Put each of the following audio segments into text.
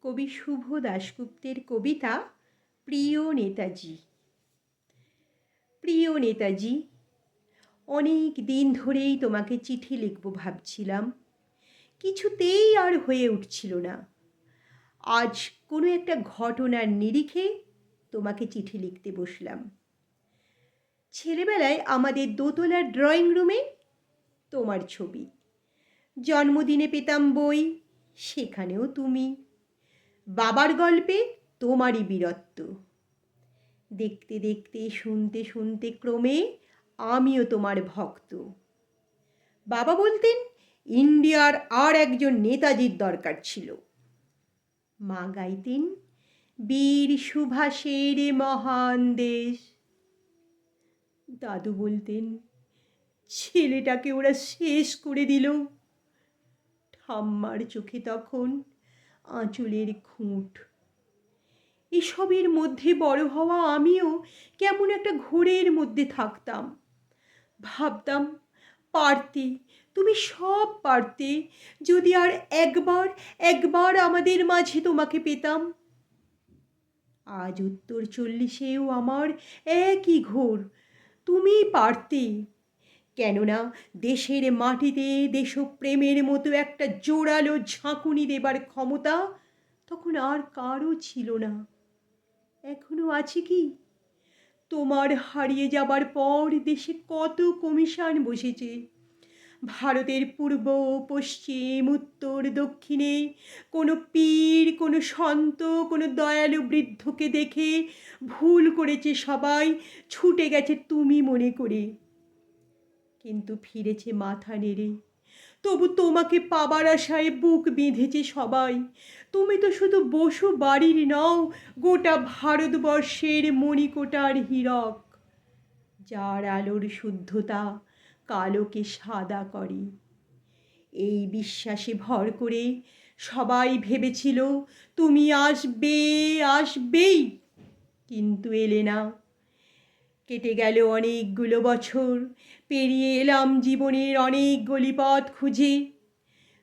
কবি শুভ দাশগুপ্তের কবিতা প্রিয় নেতাজি। প্রিয় নেতাজি, অনেক দিন ধরেই তোমাকে চিঠি লিখব ভাবছিলাম, কিছুতেই আর হয়ে উঠছিল না। আজ কোনো একটা ঘটনার নিরিখে তোমাকে চিঠি লিখতে বসলাম। ছেলেবেলায় আমাদের দোতলার ড্রয়িং রুমে তোমার ছবি, জন্মদিনে পেতাম বই, সেখানেও তুমি, বাবার গল্পে তোমারই বীরত্ব। দেখতে দেখতে শুনতে শুনতে ক্রমে আমিও তোমার ভক্ত। বাবা বলতেন ইন্ডিয়ার আর একজন নেতাজির দরকার ছিল। মা গাইতেন বীর সুভাষের মহান দেশ। দাদু বলতেন ছেলেটাকে ওরা শেষ করে দিল। ঠাম্মার চোখে তখন আঁচলের খুঁট। এসবের মধ্যে বড় হওয়া আমিও কেমন একটা ঘোরের মধ্যে থাকতাম। ভাবতাম পারতে, তুমি সব পারতে, যদি আর একবার একবার আমাদের মাঝে তোমাকে পেতাম। আজ উত্তর 40-এও আমার একই ঘোর, তুমি পারতে। কেননা দেশের মাটিতে দেশপ্রেমের মতো একটা জোরালো ঝাঁকুনি দেবার ক্ষমতা তখন আর কারও ছিল না। এখনো আছে কি? তোমার হারিয়ে যাবার পর দেশে কত কমিশন বসেছে। ভারতের পূর্ব পশ্চিম উত্তর দক্ষিণে কোনো পীর, কোনো সন্ত, কোনো দয়ালু বৃদ্ধকে দেখে ভুল করেছে সবাই, ছুটে গেছে তুমি মনে করে, কিন্তু ফিরেছে মাথা নেড়ে। তবু তোমাকে পাবার আশায় বুক বেঁধেছে সবাই। তুমি তো শুধু বসু বাড়ির নও, গোটা ভারতবর্ষের মণিকোটার হীরক, যার আলোর শুদ্ধতা কালোকে সাদা করে। এই বিশ্বাসে ভর করে সবাই ভেবেছিল তুমি আসবে, আসবেই, কিন্তু এলে না। কেটে গেল অনেকগুলো বছর, পেরিয়ে এলাম জীবনের অনেক গলিপথ খুঁজে।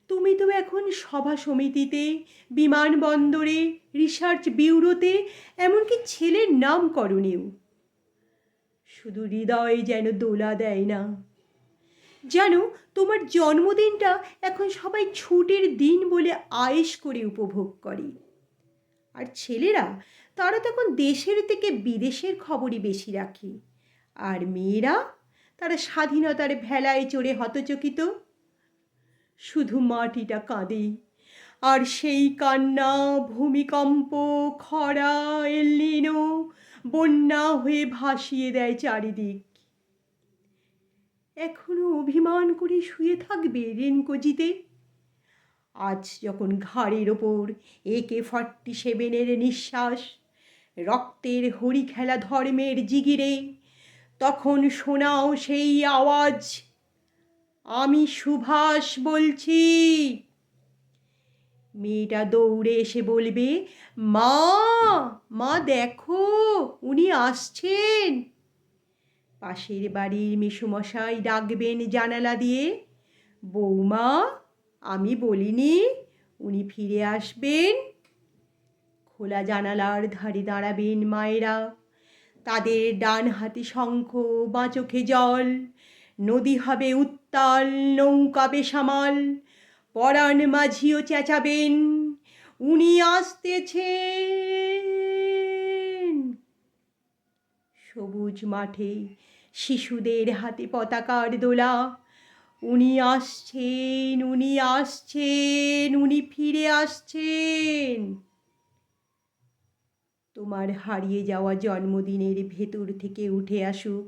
তুমি তো এখন সভা সমিতিতে, বিমানবন্দরে, রিসার্চ ব্যুরোতে, এমনকি ছেলের নামকরণেও। শুধু হৃদয় যেন দোলা দেয় না। জানো, তোমার জন্মদিনটা এখন সবাই ছুটির দিন বলে আয়েশ করে উপভোগ করে। আর ছেলেরা, তারা তখন দেশের থেকে বিদেশের খবরই বেশি রাখে। আর মেয়েরা, তারা স্বাধীনতার ভেলায় চড়ে হতচকিত। শুধু মাটিটা কাঁদে, আর সেই কান্না ভূমিকম্প, খরা, এলনিনো, বন্যা হয়ে ভাসিয়ে দেয় চারিদিক। এখনো অভিমান করে শুয়ে থাকবে রেনকোজিতে? আজ যখন ঘাড়ের ওপর AK-47 নিঃশ্বাস, রক্তের হরি খেলা ধর্মের জিগিরে, তখন শোনাও সেই আওয়াজ, আমি সুভাষ বলছি। মেয়েটা দৌড়ে এসে বলবে, মা, মা দেখো, উনি আসছেন। পাশের বাড়ির মেসোমশাই ডাকবেন জানালা দিয়ে, বৌমা, আমি বলিনি উনি ফিরে আসবেন? খোলা জানালার ধারে দাঁড়াবেন মায়েরা, তাদের ডান হাতে শঙ্খ, বাঁ চোখে জল। নদী হবে উত্তাল, নৌকা বেসামাল। পরাণ মাঝিও চেঁচাবেন, উনি আসতেছেন। সবুজ মাঠে শিশুদের হাতে পতাকার দোলা, উনি আসছেন, উনি আসছেন, উনি ফিরে আসছেন। তোমার হারিয়ে যাওয়া জন্মদিনের ভেতর থেকে উঠে আসুক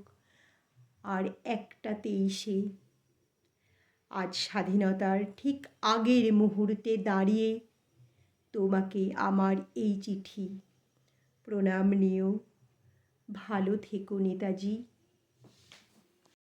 আর একটা 23-এ। আজ স্বাধীনতার ঠিক আগের মুহূর্তে দাঁড়িয়ে তোমাকে আমার এই চিঠি। প্রণাম নিও, ভালো থেকো নেতাজি।